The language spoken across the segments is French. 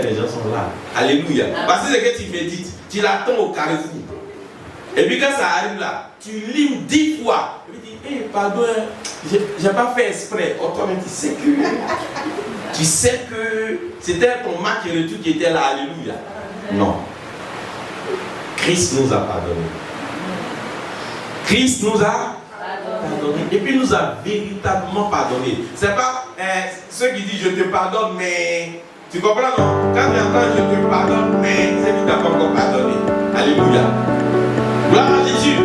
Les gens sont là. Alléluia. Parce que ce que tu médites, tu l'attends au carrefour. Et puis quand ça arrive là, tu limes 10 fois. Et puis tu dis, pardon, j'ai pas fait exprès. Oh, toi-même, tu sais que c'était ton match et le tout qui était là. Alléluia. Non. Christ nous a pardonné. Christ nous a pardonné. Et puis nous a véritablement pardonné. C'est pas ceux qui disent je te pardonne, mais tu comprends non? Quand tu entends je te pardonne, mais c'est qui t'a pas encore pardonné. Alléluia. Gloire à Jésus.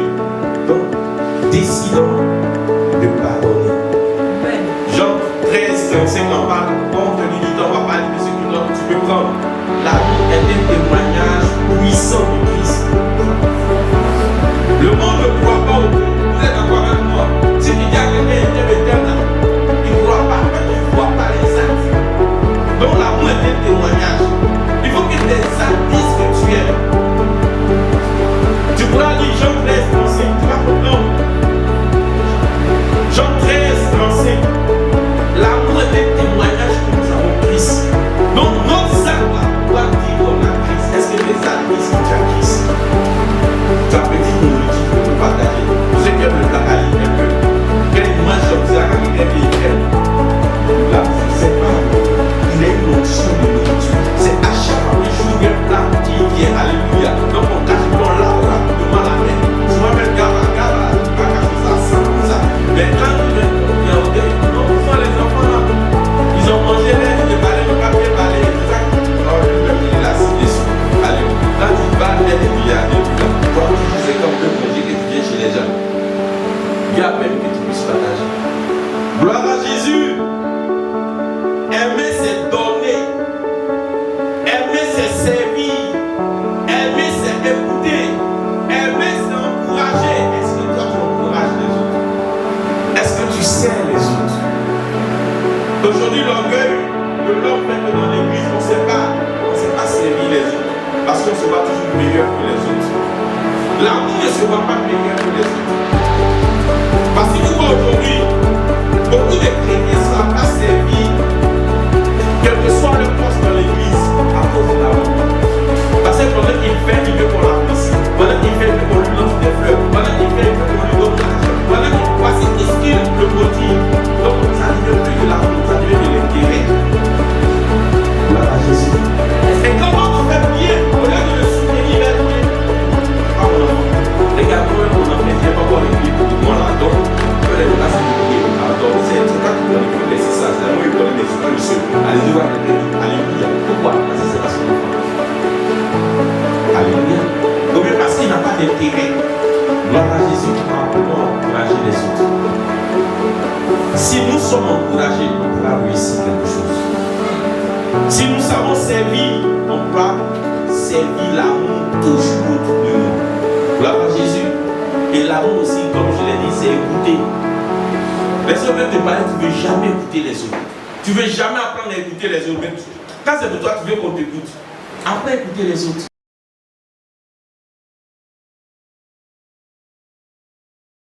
Donc, décidons de pardonner. Jean 13, 35 en parle. Bon, te dit, on va parler de ce que tu peux prendre. L'amour est un témoignage puissant de Christ. Le monde ne croit pas au monde. Vous êtes encore avec moi. Si tu dis à quelqu'un qui est éternel, il ne croit pas. Il ne voit pas les actes. Donc l'amour est un témoignage. Il faut que tes actes disent que tu aimes. Tu pourras lire Jean 13, 35. Tu vas comprendre. Jean 13, 35. L'amour est un témoignage que nous avons Christ. Donc nos actes doivent dire qu'on a Christ. Est-ce que les actes disent que tu as Christ? Tu as petite nourriture pour partager. Ceux qui aiment le placali un peu. Quel image comme ça quand il est bien. Là, c'est pas. Il a une notion de nourriture. C'est à chaque fois que je joue un plat qui vient. Alléluia. Donc on cache le là, rapidement la main. Tu vas mettre gaba, tu vas cacher ça, ça, comme ça. Mais quand tu viens, il y a non, souvent les enfants là, ils ont mangé les balais, le papier balai, c'est ça. Oh, il est là, c'est dessus. Alléluia. Quand tu vas mettre des milliards de toi, c'est comme le manger que tu viens chez les gens. Il y a même que tu puisses partager. Gloire à Jésus. Aimer, c'est donner. Aimer, c'est servir. Aimer, c'est écouter. Aimer, c'est encourager. Est-ce que toi, tu encourages les autres? Est-ce que tu sers les autres? Aujourd'hui, l'orgueil de l'homme fait que dans l'église, on ne sait pas servir les autres. Parce qu'on se voit toujours meilleur que les autres. L'amour ne se voit pas meilleur que les autres. Parce que nous, aujourd'hui, beaucoup de chrétiens ne savent pas servir, quel que soit le poste dans l'église, à cause de l'amour. Parce que pendant qu'il fait, il veut qu'on l'applaudisse. Pendant qu'il fait, il veut qu'on lui lance des fleurs. Pendant qu'il fait, il veut qu'on lui donne de l'argent. Pendant qu'il voici ce qui le motive. Donc ça ne devient plus de l'amour, ça devient de l'intérêt. Gloire à Jésus. Et comment on fait bien, au lieu de le soutenir, il est bien. Regarde-moi, on en fait bien, pas voir les pieds pour tout le monde là. Donc, peut-être là, c'est le pied. Alors, c'est toi qui dois lui laisser ça. C'est moi qui dois lui laisser ça. Allez, je vois quelqu'un. Alléluia. Pourquoi? Parce que c'est parce qu'on fait. Alléluia. Donc, parce qu'il n'a pas d'intérêt. Gloire à Jésus, comment encourager les autres. Si nous sommes encouragés, on pourra réussir quelque chose. Si nous savons servir, on pourra servir l'amour toujours de nous. Gloire à Jésus. Et l'amour aussi, comme je l'ai dit, c'est écouter. Les autres veulent te parler, tu ne veux jamais écouter les autres. Tu ne veux jamais apprendre à écouter les autres. Quand c'est pour toi, tu veux qu'on t'écoute. Apprends à écouter les autres.